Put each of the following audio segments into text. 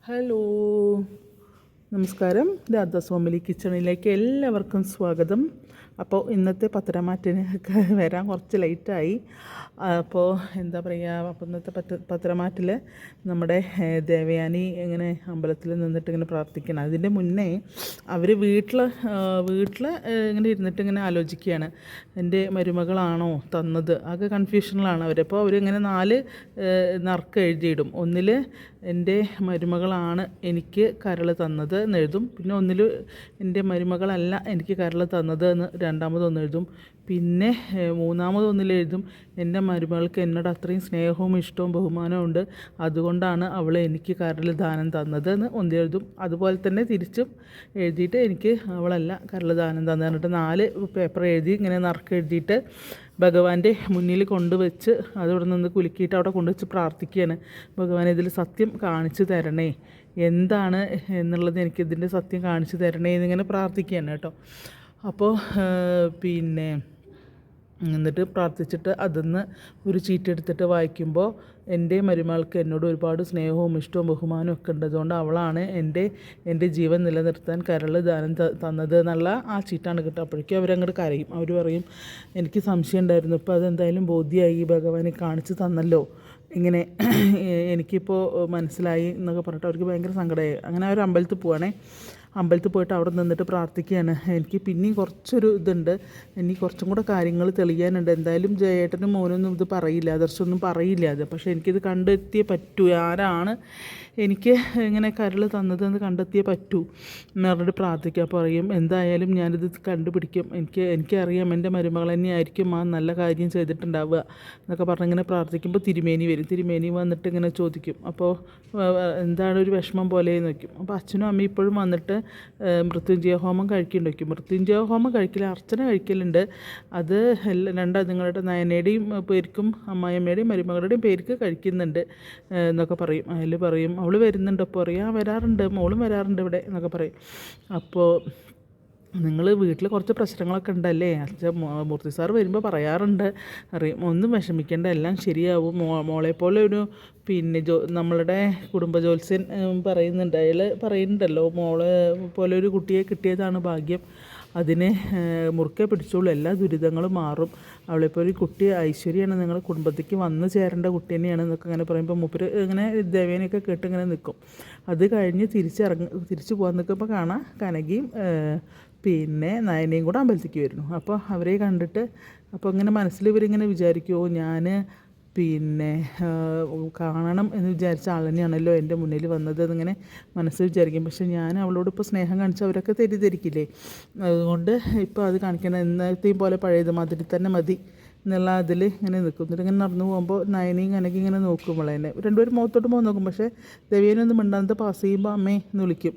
Hello, നമസ്കാരം. Radhas family കിച്ചണിലേക്ക് എല്ലാവർക്കും സ്വാഗതം. അപ്പോൾ ഇന്നത്തെ പത്രമാറ്റിന് വരാൻ കുറച്ച് ലേറ്റായി. അപ്പോൾ എന്താ പറയുക, അപ്പോൾ ഇന്നത്തെ പത്രമാറ്റിൽ നമ്മുടെ ദേവയാനി ഇങ്ങനെ അമ്പലത്തിൽ നിന്നിട്ട് ഇങ്ങനെ പ്രാർത്ഥിക്കണം. അതിൻ്റെ മുന്നേ അവർ വീട്ടിൽ ഇങ്ങനെ ഇരുന്നിട്ട് ഇങ്ങനെ ആലോചിക്കുകയാണ്, എൻ്റെ മരുമകളാണോ തന്നത്. ആകെ കൺഫ്യൂഷനിലാണ് അവർ. അപ്പോൾ അവരിങ്ങനെ 4 നറുക്ക് എഴുതിയിടും. ഒന്നിൽ എൻ്റെ മരുമകളാണ് എനിക്ക് കരൾ തന്നത് എന്ന് എഴുതും. പിന്നെ ഒന്നിൽ എൻ്റെ മരുമകളല്ല എനിക്ക് കരൾ തന്നത് എന്ന് രണ്ടാമതൊന്ന് എഴുതും. പിന്നെ മൂന്നാമതൊന്നിൽ എഴുതും, എൻ്റെ മരുമകൾക്ക് എന്നോട് അത്രയും സ്നേഹവും ഇഷ്ടവും ബഹുമാനവും ഉണ്ട്, അതുകൊണ്ടാണ് അവൾ എനിക്ക് കരൾ ദാനം തന്നത് എന്ന് ഒന്നെഴുതും. അതുപോലെ തന്നെ തിരിച്ചും എഴുതിയിട്ട് എനിക്ക് അവളല്ല കരൾ ദാനം തന്നത് എന്നിട്ട് 4 പേപ്പർ എഴുതി ഇങ്ങനെ നറുക്ക് എഴുതിയിട്ട് ഭഗവാന്റെ മുന്നിൽ കൊണ്ടുവച്ച് അതവിടെ നിന്ന് കുലുക്കിയിട്ട് അവിടെ കൊണ്ടുവച്ച് പ്രാർത്ഥിക്കുകയാണ്. ഭഗവാൻ ഇതിൽ സത്യം കാണിച്ചു തരണേ, എന്താണ് എന്നുള്ളത് എനിക്കിതിൻ്റെ സത്യം കാണിച്ചു തരണേ എന്നിങ്ങനെ പ്രാർത്ഥിക്കുകയാണ് കേട്ടോ. അപ്പോൾ പിന്നെ എന്നിട്ട് പ്രാർത്ഥിച്ചിട്ട് അതിന്ന് ഒരു ചീട്ടെടുത്തിട്ട് വായിക്കുമ്പോൾ എൻ്റെ മരുമകൾക്ക് എന്നോട് ഒരുപാട് സ്നേഹവും ഇഷ്ടവും ബഹുമാനവും ഒക്കെ ഉണ്ട്, അതുകൊണ്ട് അവളാണ് എൻ്റെ ജീവൻ നിലനിർത്താൻ കരൾ ദാനം തന്നത് എന്നുള്ള ആ ചീട്ടാണ് കിട്ടുക. അപ്പോഴേക്കും അവരങ്ങോട്ട് കരയും. അവർ പറയും, എനിക്ക് സംശയം ഉണ്ടായിരുന്നു, ഇപ്പോൾ അതെന്തായാലും ബോധ്യമായി, ഭഗവാനെ കാണിച്ചു തന്നല്ലോ, ഇങ്ങനെ എനിക്കിപ്പോൾ മനസ്സിലായി എന്നൊക്കെ പറഞ്ഞിട്ട് അവർക്ക് ഭയങ്കര സങ്കടമായി. അങ്ങനെ അവർ അമ്പലത്തിൽ പോവുകയാണേ. അമ്പലത്തിൽ പോയിട്ട് അവിടെ നിന്നിട്ട് പ്രാർത്ഥിക്കുകയാണ്. എനിക്ക് പിന്നെയും കുറച്ചൊരു ഇതുണ്ട്, ഇനി കുറച്ചും കൂടെ കാര്യങ്ങൾ തെളിയാനുണ്ട്. എന്തായാലും ജയേട്ടനും മോനൊന്നും ഇത് പറയില്ല, ആദർശമൊന്നും പറയില്ല അത്. പക്ഷേ എനിക്കിത് കണ്ടെത്തിയേ പറ്റൂ, ആരാണ് എനിക്ക് ഇങ്ങനെ കരൾ തന്നതെന്ന് കണ്ടെത്തിയേ പറ്റൂ എന്ന് പറഞ്ഞിട്ട് പ്രാർത്ഥിക്കുക. പറയും, എന്തായാലും ഞാനിത് കണ്ടുപിടിക്കും, എനിക്കറിയാം എൻ്റെ മരുമകൾ തന്നെയായിരിക്കും ആ നല്ല കാര്യം ചെയ്തിട്ടുണ്ടാവുക എന്നൊക്കെ പറഞ്ഞിങ്ങനെ പ്രാർത്ഥിക്കുമ്പോൾ തിരുമേനി വരും. തിരുമേനി വന്നിട്ട് ഇങ്ങനെ ചോദിക്കും, അപ്പോൾ എന്താണ് ഒരു വിഷമം പോലെ നോക്കും. അപ്പോൾ അച്ഛനും അമ്മയും ഇപ്പോഴും വന്നിട്ട് മൃത്യുഞ്ജയ ഹോമം കഴിക്കുന്നുണ്ട്. മൃത്യുഞ്ജയ ഹോമം കഴിക്കില്ല, അർച്ചന കഴിക്കലുണ്ട്. അത് നിങ്ങളുടെ നയനയുടെയും പേർക്കും അമ്മായിയമ്മയുടെയും മരുമകളുടെയും പേർക്ക് കഴിക്കുന്നുണ്ട് എന്നൊക്കെ പറയും. അതിൽ പറയും, അവൾ വരുന്നുണ്ട്. അപ്പോൾ പറയും, വരാറുണ്ട്, മോളും വരാറുണ്ട് ഇവിടെ എന്നൊക്കെ പറയും. അപ്പോൾ നിങ്ങൾ വീട്ടിൽ കുറച്ച് പ്രശ്നങ്ങളൊക്കെ ഉണ്ടല്ലേ, അച്ഛൻ മൂർത്തി സാർ വരുമ്പോൾ പറയാറുണ്ട് അറിയും, ഒന്നും വിഷമിക്കേണ്ട, എല്ലാം ശരിയാവും. മോളെപ്പോലെ ഒരു പിന്നെ നമ്മളുടെ കുടുംബ ജ്യോത്സ്യൻ പറയുന്നുണ്ട്, അയാൾ പറയുന്നുണ്ടല്ലോ, മോളെ പോലെ ഒരു കുട്ടിയെ കിട്ടിയതാണ് ഭാഗ്യം, അതിനെ മുറുക്കെ പിടിച്ചോളൂ, എല്ലാ ദുരിതങ്ങളും മാറും, അവളെപ്പോൾ ഒരു കുട്ടി ഐശ്വര്യമാണ്, നിങ്ങൾ കുടുംബത്തേക്ക് വന്നു ചേരേണ്ട കുട്ടി തന്നെയാണ് എന്നൊക്കെ അങ്ങനെ പറയുമ്പോൾ മൂപ്പര് ഇങ്ങനെ ദേവേനെയൊക്കെ കേട്ട് ഇങ്ങനെ നിൽക്കും. അത് കഴിഞ്ഞ് തിരിച്ചു പോകാൻ നിൽക്കുമ്പോൾ കാണാം കനകയും പിന്നെ നയനയും കൂടെ അമ്പലത്തേക്ക് വരുന്നു. അപ്പോൾ അവരെ കണ്ടിട്ട് അപ്പോൾ ഇങ്ങനെ മനസ്സിൽ ഇവരിങ്ങനെ വിചാരിക്കുമോ, ഞാൻ പിന്നെ കാണണം എന്ന് വിചാരിച്ച ആൾ തന്നെയാണല്ലോ എൻ്റെ മുന്നിൽ വന്നത് എന്നിങ്ങനെ മനസ്സിൽ വിചാരിക്കും. പക്ഷേ ഞാൻ അവളോട് ഇപ്പോൾ സ്നേഹം കാണിച്ച് അവരൊക്കെ തെറ്റിദ്ധരിക്കില്ലേ, അതുകൊണ്ട് ഇപ്പോൾ അത് കാണിക്കണം, എന്നത്തെയും പോലെ പഴയത് മാതിരി തന്നെ മതി എന്നുള്ള അതിൽ ഇങ്ങനെ നിൽക്കും. എന്നിട്ട് ഇങ്ങനെ നടന്നു പോകുമ്പോൾ നയനയും കനകയും ഇങ്ങനെ നോക്കും വളേനെ. രണ്ടുപേരും മുഖത്തോട്ട് മുഖം നോക്കും. പക്ഷേ ദേവേനൊന്നും മിണ്ടാതെ പാസ് ചെയ്യുമ്പോൾ അമ്മേ എന്ന് വിളിക്കും.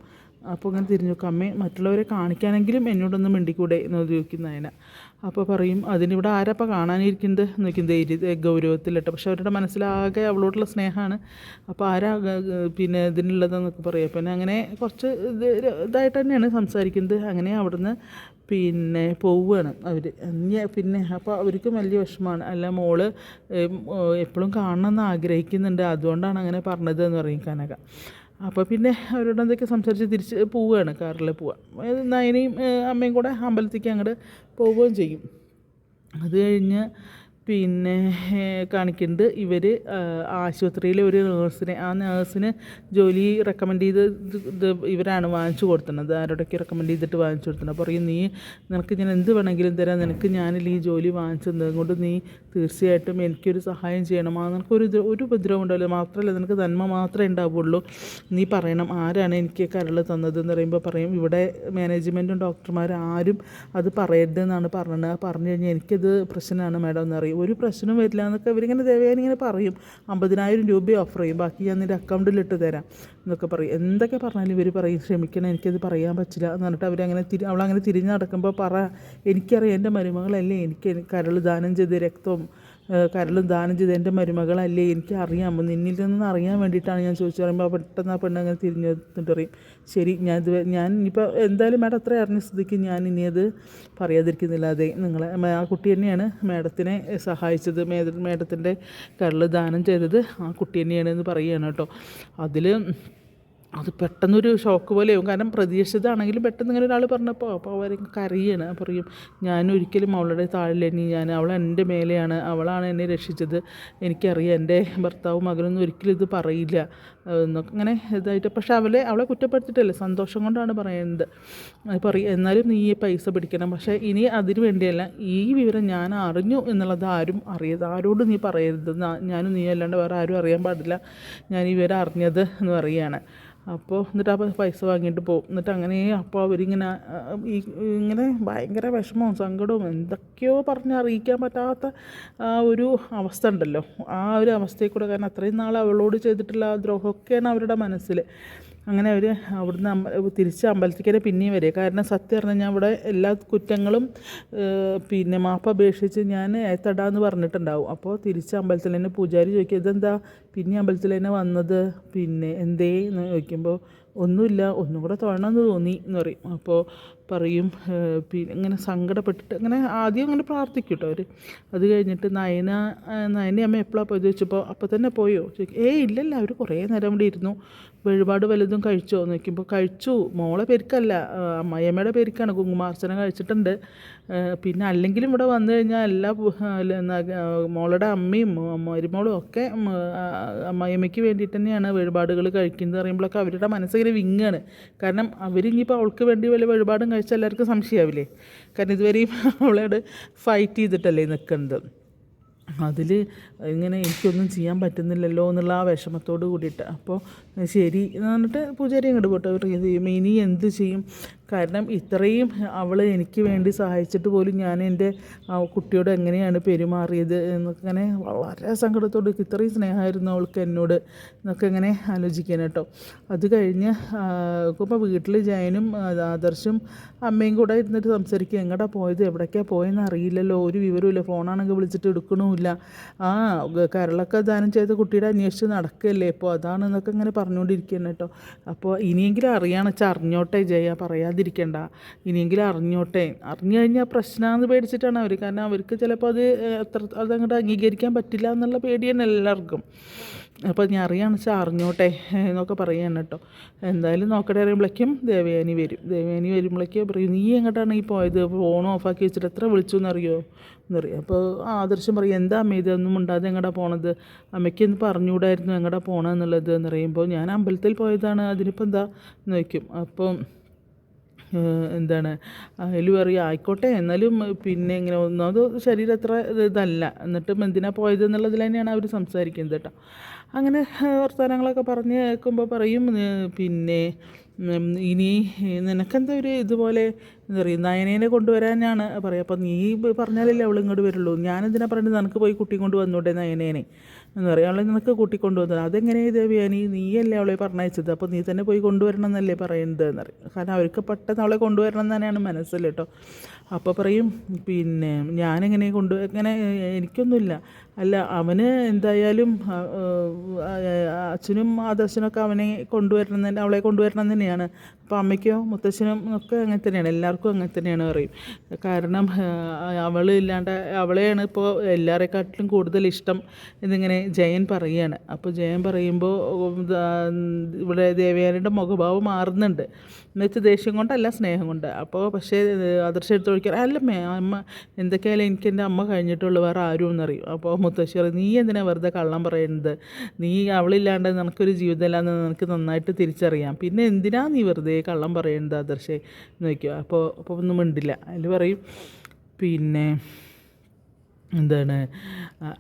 അപ്പോൾ ഇങ്ങനെ തിരിഞ്ഞു നോക്കും, അമ്മേ മറ്റുള്ളവരെ കാണിക്കാനെങ്കിലും എന്നോടൊന്നും മിണ്ടിക്കൂടെ എന്ന് ചോദിക്കും നയന. അപ്പോൾ പറയും, അതിനിവിടെ ആരപ്പോൾ കാണാനിരിക്കുന്നത് നോക്കും ഗൗരവത്തിലിട്ട്. പക്ഷെ അവരുടെ മനസ്സിലാകെ അവളോടുള്ള സ്നേഹമാണ്. അപ്പോൾ ആരാ പിന്നെ ഇതിനുള്ളതെന്നൊക്കെ പറയും. പിന്നെ അങ്ങനെ കുറച്ച് ഇതായിട്ട് തന്നെയാണ് സംസാരിക്കുന്നത്. അങ്ങനെ അവിടുന്ന് പിന്നെ പോവുകയാണ് അവർ. പിന്നെ അപ്പോൾ അവർക്കും വലിയ വിഷമമാണ്, അല്ല മോള് എപ്പോഴും കാണണമെന്ന് ആഗ്രഹിക്കുന്നുണ്ട്, അതുകൊണ്ടാണ് അങ്ങനെ പറഞ്ഞത് എന്ന് പറയും കനക. അപ്പോൾ പിന്നെ അവരോട് എന്തൊക്കെ സംസാരിച്ച് തിരിച്ച് പോവുകയാണ്, കാറിൽ പോവാം. നയനയും അമ്മയും കൂടെ അമ്പലത്തേക്ക് അങ്ങോട്ട് പോവുകയും ചെയ്യും. അത് കഴിഞ്ഞ് പിന്നെ കാണിക്കുന്നത് ഇവർ ആശുപത്രിയിലെ ഒരു നേഴ്സിനെ, ആ നേഴ്സിന് ജോലി റെക്കമെൻഡ് ചെയ്ത് ഇവരാണ് വാങ്ങിച്ചു കൊടുക്കുന്നത്. ആരോടൊക്കെ റെക്കമെൻഡ് ചെയ്തിട്ട് വാങ്ങിച്ചു കൊടുക്കുന്നത്. പറയും, നിനക്ക് ഞാൻ എന്ത് വേണമെങ്കിലും തരാം, നിനക്ക് ഞാനില്ല ഈ ജോലി വാങ്ങിച്ചത്, അതുകൊണ്ട് നീ തീർച്ചയായിട്ടും എനിക്കൊരു സഹായം ചെയ്യണം, നിനക്കൊരു ഉപദ്രവം ഉണ്ടാവില്ല, മാത്രമല്ല നിനക്ക് നന്മ മാത്രമേ ഉണ്ടാവുള്ളൂ, നീ പറയണം ആരാണ് എനിക്ക് കരൾ തന്നതെന്ന് പറയുമ്പോൾ പറയും, ഇവിടെ മാനേജ്മെൻറ്റും ഡോക്ടർമാരും ആരും അത് പറയരുതെന്നാണ് പറഞ്ഞത്, പറഞ്ഞു കഴിഞ്ഞാൽ എനിക്കത് പ്രശ്നമാണ് മാഡം എന്നറിയും. ഒരു പ്രശ്നം വരില്ല എന്നൊക്കെ ഇവരിങ്ങനെ ദേവയാനി ഇങ്ങനെ പറയും. 50,000 രൂപ ഓഫർ ചെയ്യും, ബാക്കി ഞാൻ നിൻ്റെ അക്കൗണ്ടിലിട്ട് തരാം എന്നൊക്കെ പറയും. എന്തൊക്കെ പറഞ്ഞാലും ഇവർ പറയും, ക്ഷമിക്കണം എനിക്കത് പറയാൻ പറ്റില്ല എന്ന് പറഞ്ഞിട്ട് അവരങ്ങനെ അവളങ്ങനെ തിരിഞ്ഞ് നടക്കുമ്പോൾ എനിക്കറിയാം എൻ്റെ മരുമകളല്ലേ എനിക്ക് കരൾ ദാനം ചെയ്ത് രക്തവും കരൾ ദാനം ചെയ്ത് എൻ്റെ മരുമകളല്ലേ, എനിക്കറിയാം, നിന്നിൽ നിന്ന് അറിയാൻ വേണ്ടിയിട്ടാണ് ഞാൻ ചോദിച്ചു പറയുമ്പോൾ പെട്ടെന്ന് ആ പെണ്ണ് അങ്ങനെ തിരിഞ്ഞ് എന്നിട്ട് പറയും, ശരി ഞാൻ ഇനിയിപ്പോൾ എന്തായാലും മാഡം അത്ര അറിഞ്ഞ സ്ഥിതിക്ക് ഞാൻ ഇനി അത് പറയാതിരിക്കുന്നില്ല, അതെ നിങ്ങളെ ആ കുട്ടി തന്നെയാണ് മാഡത്തിനെ സഹായിച്ചത്, മാഡത്തിൻ്റെ കരൾ ദാനം ചെയ്തത് ആ കുട്ടി തന്നെയാണ് എന്ന് പറയുകയാണ് കേട്ടോ. അതിൽ അത് പെട്ടെന്നൊരു ഷോക്ക് പോലെയാവും. കാരണം പ്രതീക്ഷിച്ചതാണെങ്കിലും പെട്ടെന്ന് ഇങ്ങനെ ഒരാൾ പറഞ്ഞപ്പോൾ അപ്പോൾ അവർ കരയാണ്. പറയും ഞാൻ ഒരിക്കലും അവളുടെ താഴില്ല, ഇനി ഞാൻ അവൾ എൻ്റെ മേലെയാണ്, അവളാണ് എന്നെ രക്ഷിച്ചത്, എനിക്കറിയാം എൻ്റെ ഭർത്താവും മകനൊന്നും ഒരിക്കലും ഇത് പറയില്ല എന്നൊക്കെ ഇങ്ങനെ ഇതായിട്ട്. പക്ഷെ അവളെ കുറ്റപ്പെടുത്തിയിട്ടല്ലേ, സന്തോഷം കൊണ്ടാണ് പറയുന്നത്. പറയും എന്നാലും നീ ഈ പൈസ പിടിക്കണം, പക്ഷേ ഇനി അതിന് വേണ്ടിയല്ല, ഈ വിവരം ഞാൻ അറിഞ്ഞു എന്നുള്ളത് ആരോടും നീ പറയരുത്, ഞാനും നീ അല്ലാണ്ട് വേറെ ആരും അറിയാൻ പാടില്ല ഞാൻ ഈ വിവരം അറിഞ്ഞത് എന്ന് പറയുകയാണ്. അപ്പോൾ എന്നിട്ട് ആ പൈസ വാങ്ങിയിട്ട് പോകും. എന്നിട്ട് അങ്ങനെ അപ്പോൾ അവരിങ്ങനെ ഇങ്ങനെ ഭയങ്കര വിഷമവും സങ്കടവും എന്തൊക്കെയോ അറിയിക്കാൻ പറ്റാത്ത ആ ഒരു അവസ്ഥ ഉണ്ടല്ലോ, ആ ഒരു അവസ്ഥയിൽ കൂടെ. കാരണം അത്രയും നാൾ അവളോട് ചെയ്തിട്ടുള്ള ആ ദ്രോഹമൊക്കെയാണ് അവരുടെ മനസ്സിൽ. അങ്ങനെ അവർ അവിടുന്ന് തിരിച്ച് അമ്പലത്തിലേക്ക് പിന്നെയും വരിക. കാരണം സത്യം പറഞ്ഞാൽ ഞാൻ ഇവിടെ എല്ലാ കുറ്റങ്ങളും പിന്നെ മാപ്പ് അപേക്ഷിച്ച് ഞാൻ ഏത്തടാന്ന് പറഞ്ഞിട്ടുണ്ടാവും. അപ്പോൾ തിരിച്ച് അമ്പലത്തിൽ തന്നെ പൂജാരി ചോദിക്കുക, ഇതെന്താ പിന്നെ അമ്പലത്തിൽ തന്നെ വന്നത്, പിന്നെ എന്തേ എന്ന് ചോദിക്കുമ്പോൾ ഒന്നുമില്ല, ഒന്നും കൂടെ തൊഴണമെന്ന് തോന്നി എന്ന് പറയും. അപ്പോൾ പറയും പിന്നെ ഇങ്ങനെ സങ്കടപ്പെട്ടിട്ട് ഇങ്ങനെ ആദ്യം അങ്ങനെ പ്രാർത്ഥിക്കും കേട്ടോ അവർ. അത് കഴിഞ്ഞിട്ട് നയനെ അമ്മ എപ്പോഴാണ് പോയത് ചോദിച്ചപ്പോൾ അപ്പോൾ തന്നെ പോയോ ചോദിക്കും. ഇല്ലല്ല, അവർ കുറേ നേരം ഇവിടെ ഇരുന്നു. വഴിപാട് വലുതും കഴിച്ചോ എന്ന് നോക്കുമ്പോൾ കഴിച്ചു, മോളെ പേർക്കല്ല അമ്മയമ്മയുടെ പേർക്കാണ്, കുങ്കുമാർച്ചന കഴിച്ചിട്ടുണ്ട്. പിന്നെ അല്ലെങ്കിലും ഇവിടെ വന്നു കഴിഞ്ഞാൽ എല്ലാ മോളുടെ അമ്മയും മരുമോളും ഒക്കെ അമ്മയമ്മയ്ക്ക് വേണ്ടിയിട്ട് തന്നെയാണ് വഴിപാടുകൾ കഴിക്കുന്നത് പറയുമ്പോഴൊക്കെ അവരുടെ മനസ്സിങ്ങനെ വിങ്ങാണ്. കാരണം അവരിനിപ്പോൾ അവൾക്ക് വേണ്ടി വല്ല വഴിപാടും കഴിച്ചാൽ എല്ലാവർക്കും സംശയമാവില്ലേ. കാരണം ഇതുവരെയും അവളോട് ഫൈറ്റ് ചെയ്തിട്ടല്ലേ നിൽക്കുന്നത്. അതിൽ ഇങ്ങനെ എനിക്കൊന്നും ചെയ്യാൻ പറ്റുന്നില്ലല്ലോ എന്നുള്ള ആ വിഷമത്തോട് കൂടിയിട്ട്. അപ്പോൾ ശരി എന്ന് പറഞ്ഞിട്ട് പൂജാരി അങ്ങോട്ട് പോട്ടെ, ഇനി എന്ത് ചെയ്യും. കാരണം ഇത്രയും അവൾ എനിക്ക് വേണ്ടി സഹായിച്ചിട്ട് പോലും ഞാൻ എൻ്റെ കുട്ടിയോട് എങ്ങനെയാണ് പെരുമാറിയത് എന്നൊക്കെ ഇങ്ങനെ വളരെ സങ്കടത്തോട്, ഇത്രയും സ്നേഹമായിരുന്നു അവൾക്ക് എന്നോട് എന്നൊക്കെ ഇങ്ങനെ ആലോചിക്കാൻ കേട്ടോ. അത് കഴിഞ്ഞ് ഇപ്പോൾ വീട്ടിൽ ജയനും ആദർശും അമ്മയും കൂടെ ഇരുന്നിട്ട് സംസാരിക്കുക, എങ്ങോട്ടാണ് പോയത്, എവിടേക്കാണ് പോയെന്ന് അറിയില്ലല്ലോ, ഒരു വിവരമില്ല, ഫോണാണെങ്കിൽ വിളിച്ചിട്ട് എടുക്കണമില്ല, കരളൊക്കെ ദാനം ചെയ്ത കുട്ടിയുടെ അന്വേഷിച്ച് നടക്കുകയല്ലേ ഇപ്പോൾ, അതാണെന്നൊക്കെ ഇങ്ങനെ പറഞ്ഞുകൊണ്ടിരിക്കുകയാണ് കേട്ടോ. അപ്പോൾ ഇനിയെങ്കിലും അറിയാമെന്ന് വെച്ചാൽ അറിഞ്ഞോട്ടെ ജയ, പറയാതിരിക്കണ്ട, ഇനിയെങ്കിലും അറിഞ്ഞു കഴിഞ്ഞാൽ പ്രശ്നമാണെന്ന് പേടിച്ചിട്ടാണ് അവർ. കാരണം അവർക്ക് ചിലപ്പോൾ അതങ്ങോട്ട് അംഗീകരിക്കാൻ പറ്റില്ല എന്നുള്ള പേടി തന്നെ എല്ലാവർക്കും. അപ്പോൾ ഞാൻ അറിയാമെന്ന് വെച്ചാൽ അറിഞ്ഞോട്ടെ എന്നൊക്കെ പറയുകയാണ് കേട്ടോ. എന്തായാലും നോക്കട്ടെ അറിയുമ്പോഴേക്കും ദേവയാനി വരുമ്പോഴേക്കും പറയും, നീ എങ്ങോട്ടാണ് ഈ പോയത്, ഫോൺ ഓഫാക്കി വെച്ചിട്ട് എത്ര വിളിച്ചു എന്നറിയോ എന്നറിയാം. അപ്പോൾ ആദർശം പറയും, എന്താ അമ്മ ഇതൊന്നും ഉണ്ടാതെ എങ്ങോട്ടാ പോണത്, അമ്മയ്ക്ക് ഒന്ന് പറഞ്ഞുകൂടായിരുന്നു എങ്ങോട്ടാ പോകണമെന്നുള്ളത് എന്ന് പറയുമ്പോൾ, ഞാൻ അമ്പലത്തിൽ പോയതാണ്, അതിനിപ്പോൾ എന്താ എന്ന് വയ്ക്കും. അപ്പം എന്താണ് അതിൽ പറയുക, ആയിക്കോട്ടെ എന്നാലും പിന്നെ ഇങ്ങനെ ഒന്നാമത് ശരീരം അത്ര ഇതല്ല, എന്നിട്ടും എന്തിനാണ് പോയത് എന്നുള്ളതിൽ തന്നെയാണ് അവർ സംസാരിക്കുന്നത് കേട്ടോ. അങ്ങനെ വർത്തമാനങ്ങളൊക്കെ പറഞ്ഞ് കേൾക്കുമ്പോൾ പറയും, പിന്നെ ഇനി നിനക്കെന്താ ഒരു ഇതുപോലെ എന്താ പറയുക, നയനേനെ കൊണ്ടുവരാനാണ് പറയുക. അപ്പോൾ നീ പറഞ്ഞാലല്ലേ അവൾ ഇങ്ങോട്ട് വരുള്ളൂ, ഞാനെന്തിനാ പറയുന്നത്, നിനക്ക് പോയി കുട്ടി കൊണ്ട് വന്നൂടെ നയനേനെ എന്ന് പറയും. അവളെ നിനക്ക് കൂട്ടിക്കൊണ്ടുവന്നത് അതെങ്ങനെയാണ് ദേവയാനി, നീയല്ലേ അവളെ പറഞ്ഞയച്ചത്, അപ്പോൾ നീ തന്നെ പോയി കൊണ്ടുവരണം എന്നല്ലേ പറയുന്നത് എന്നറിയും. കാരണം അവർക്ക് പെട്ടെന്ന് അവളെ കൊണ്ടുവരണം എന്ന് തന്നെയാണ് മനസ്സിൽ കേട്ടോ. അപ്പോൾ പറയും, പിന്നെ ഞാനെങ്ങനെ എങ്ങനെ എനിക്കൊന്നുമില്ല, അല്ല അവന് എന്തായാലും അച്ഛനും ആദർശനൊക്കെ അവളെ കൊണ്ടുവരണം തന്നെയാണ്. അപ്പോൾ അമ്മയ്ക്കോ മുത്തച്ഛനും ഒക്കെ അങ്ങനെ തന്നെയാണ്, എല്ലാവർക്കും അങ്ങനെ തന്നെയാണ് പറയും. കാരണം അവളെയാണ് ഇപ്പോൾ എല്ലാവരെക്കാട്ടിലും കൂടുതൽ ഇഷ്ടം എന്നിങ്ങനെ ജയൻ പറയുകയാണ്. അപ്പോൾ ജയൻ പറയുമ്പോൾ ഇവിടെ ദേവയാനിയുടെ മുഖഭാവം മാറുന്നുണ്ട്, എന്നുവെച്ചാൽ ദേഷ്യം കൊണ്ടല്ല സ്നേഹം കൊണ്ട്. അപ്പോൾ പക്ഷേ ആദർശം എടുത്ത് ഒഴിക്കാൻ, അല്ലമ്മേ അമ്മ എന്തൊക്കെയായാലും എനിക്ക് എൻ്റെ അമ്മ കഴിഞ്ഞിട്ടുള്ളൂ, വേറെ ആരും എന്നറിയും. അപ്പോൾ മുത്തശ്ശി പറയും, നീ എന്തിനാ വെറുതെ കള്ളം പറയുന്നത്, നീ അവളില്ലാണ്ട് നിനക്കൊരു ജീവിതമില്ലാന്ന് നിനക്ക് നന്നായിട്ട് തിരിച്ചറിയാം, പിന്നെ എന്തിനാ നീ വെറുതെ കള്ളം പറയുന്നത് ആദർശേ എന്ന് വയ്ക്കുക. അപ്പോൾ ഒന്നും മിണ്ടില്ല. അതിൽ പറയും, പിന്നെ എന്താണ്,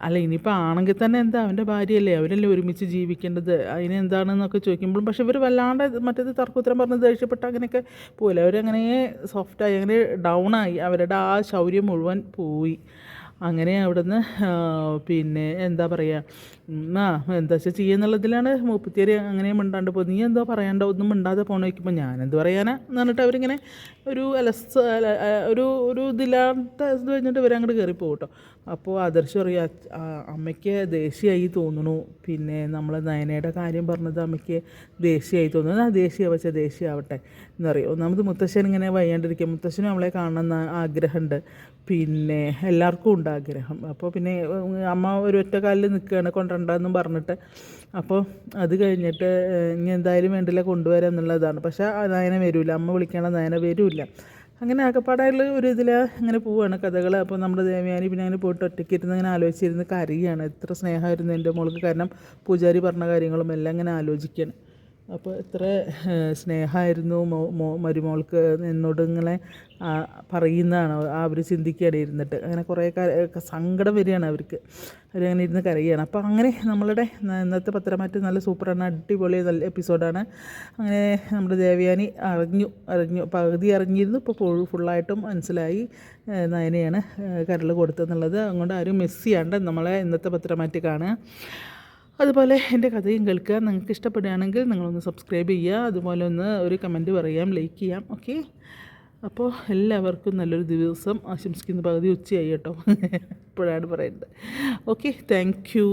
അല്ല ഇനിയിപ്പോൾ ആണെങ്കിൽ തന്നെ എന്താ, അവൻ്റെ ഭാര്യയല്ലേ, അവരല്ലേ ഒരുമിച്ച് ജീവിക്കേണ്ടത്, അതിനെന്താണെന്നൊക്കെ ചോദിക്കുമ്പോഴും പക്ഷെ ഇവർ വല്ലാണ്ട് മറ്റേത് തർക്കുത്തരം പറഞ്ഞ് ദേഷ്യപ്പെട്ട് അങ്ങനെയൊക്കെ പോയില്ല, അവരങ്ങനെ സോഫ്റ്റായി അങ്ങനെ ഡൗണായി, അവരുടെ ആ ശൗര്യം മുഴുവൻ പോയി. അങ്ങനെ അവിടുന്ന് പിന്നെ എന്താ പറയുക, എന്താ വെച്ചാൽ ചെയ്യുന്നുള്ളതിലാണ് മൂപ്പത്തിയേരി അങ്ങനെ മിണ്ടാണ്ട് പോകും. നീ എന്തോ പറയണ്ട, ഒന്നും മിണ്ടാതെ പോകണ വയ്ക്കുമ്പോൾ ഞാനെന്ത് പറയാനാ എന്ന് പറഞ്ഞിട്ട് അവരിങ്ങനെ ഒരു ഇതില്ലാത്ത ഇത് കഴിഞ്ഞിട്ട് ഇവരങ്ങോട്ട് കയറിപ്പോകും കേട്ടോ. അപ്പോൾ ആദർശ് പറയും അമ്മയ്ക്ക് ദേഷ്യമായി തോന്നുന്നു, പിന്നെ നമ്മൾ നയനയുടെ കാര്യം പറഞ്ഞത് അമ്മയ്ക്ക് ദേഷ്യമായി തോന്നുന്നു. ആ ദേഷ്യം വെച്ചാൽ ദേഷ്യമാവട്ടെ എന്നറിയും. ഒന്നാമത് മുത്തശ്ശൻ ഇങ്ങനെ വയ്യാണ്ടിരിക്കുക, മുത്തശ്ശനും അവളെ കാണണമെന്ന് ആഗ്രഹമുണ്ട്, പിന്നെ എല്ലാവർക്കും ഉണ്ട് ആഗ്രഹം. അപ്പോൾ പിന്നെ അമ്മ ഒരു ഒറ്റ കാലിൽ നിൽക്കുകയാണ് കൊണ്ടുവരണ്ടെന്നും പറഞ്ഞിട്ട്. അപ്പോൾ അത് കഴിഞ്ഞിട്ട് ഇനി എന്തായാലും വേണ്ടില്ല കൊണ്ടുവരാം എന്നുള്ളതാണ്. പക്ഷേ നയന വരില്ല, അമ്മ വിളിക്കണം, നയന വരില്ല. അങ്ങനെ ആകപ്പാടായുള്ള ഒരു ഇതിൽ അങ്ങനെ പോവുകയാണ് കഥകൾ. അപ്പോൾ നമ്മുടെ ദേവയാനി പിന്നെ അങ്ങനെ പോയിട്ട് ഒറ്റയ്ക്ക് ഇരുന്ന് അങ്ങനെ ആലോചിച്ചിരുന്ന് കരയുകയാണ്. എത്ര സ്നേഹമായിരുന്നു എൻ്റെ മോൾക്ക്, കാരണം പൂജാരി പറഞ്ഞ കാര്യങ്ങളും എല്ലാം അങ്ങനെ ആലോചിക്കുകയാണ്. അപ്പോൾ എത്ര സ്നേഹമായിരുന്നു മരുമോൾക്ക് എന്നോട് ഇങ്ങനെ പറയുന്നതാണ് അവർ ചിന്തിക്കുകയാണ് ഇരുന്നിട്ട്. അങ്ങനെ കുറേ സങ്കടം വരികയാണ് അവർക്ക്, അവരങ്ങനെ ഇരുന്ന് കരയുകയാണ്. അപ്പോൾ അങ്ങനെ നമ്മളുടെ ഇന്നത്തെ പത്രമാറ്റ് നല്ല സൂപ്പറാണ്, അടിപൊളി നല്ല എപ്പിസോഡാണ്. അങ്ങനെ നമ്മുടെ ദേവയാനി അറിഞ്ഞു പകുതി അറിഞ്ഞിരുന്നു, ഇപ്പോൾ ഫുള്ളായിട്ടും മനസ്സിലായി നയനയാണ് കരൾ കൊടുത്തതെന്നുള്ളത്. അതുകൊണ്ട് ആരും മിസ് ചെയ്യാണ്ട് നമ്മളെ ഇന്നത്തെ പത്രമാറ്റ് കാണുക. അതുപോലെ എൻ്റെ കഥയും കേൾക്കുക. നിങ്ങൾക്ക് ഇഷ്ടപ്പെടുകയാണെങ്കിൽ നിങ്ങളൊന്ന് സബ്സ്ക്രൈബ് ചെയ്യുക, അതുപോലെ ഒന്ന് ഒരു കമൻറ്റ് പറയാം, ലൈക്ക് ചെയ്യാം. ഓക്കെ, അപ്പോൾ എല്ലാവർക്കും നല്ലൊരു ദിവസം ആശംസിക്കുന്നു. പകുതി ഉച്ചയായി കേട്ടോ, ഇപ്പോഴാണ് പറയുന്നത്. Okay, thank you.